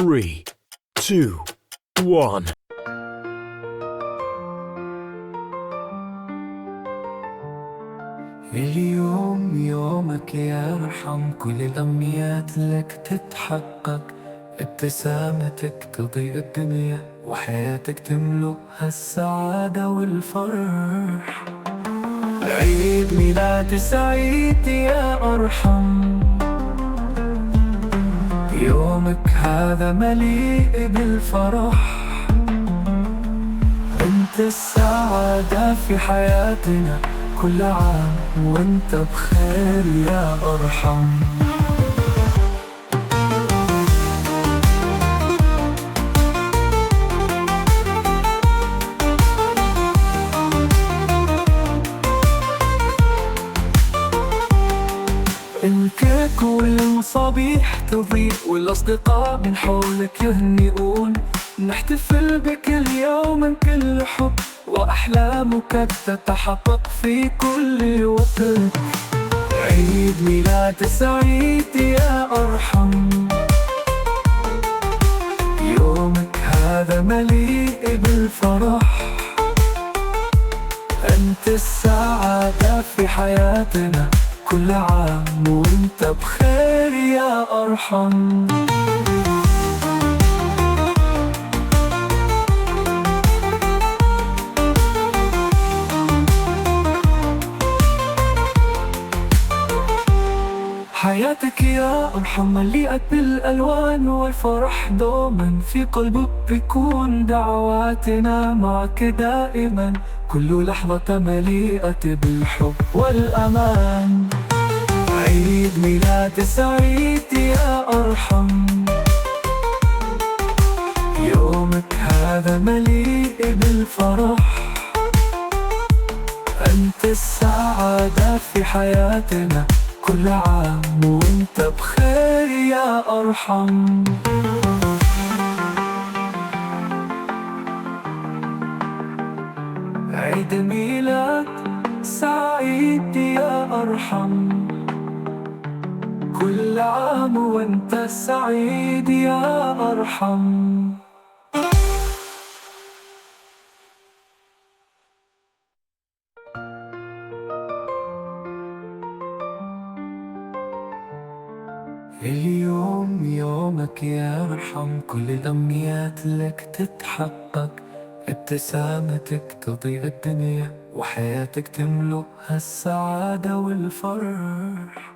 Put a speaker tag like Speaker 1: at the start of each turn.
Speaker 1: 3 2 1
Speaker 2: اليوم يومك يا أرحم، كل الأمنيات لك تتحقق، ابتسامتك تضيء الدنيا وحياتك تملؤها السعادة والفرح. عيد ميلاد سعيد يا أرحم، يومك هذا مليء بالفرح، انت السعادة في حياتنا، كل عام وانت بخير يا أرحم. الكيك والمصابيح تضيء والأصدقاء من حولك يهنئون، نحتفل بك اليوم من كل حب وأحلامك تتحقق في كل وقت. عيد ميلاد سعيد يا أرحم، يومك هذا مليء بالفرح، أنت السعادة في حياتنا، كل عام وانت بخير يا أرحم. حياتك يا أرحم مليئة بالألوان والفرح، دوما في قلبك بيكون دعواتنا معك دائما، كل لحظة مليئة بالحب والأمان. عيد ميلاد سعيد يا أرحم، يومك هذا مليء بالفرح، أنت السعادة في حياتنا، كل عام وانت بخير يا أرحم. عيد ميلاد سعيد يا أرحم، كل عام وانت سعيد يا أرحم. اليوم يومك يا أرحم، كل الأمنيات لك تتحقق، ابتسامتك تضيء الدنيا وحياتك تملؤها السعادة والفرح.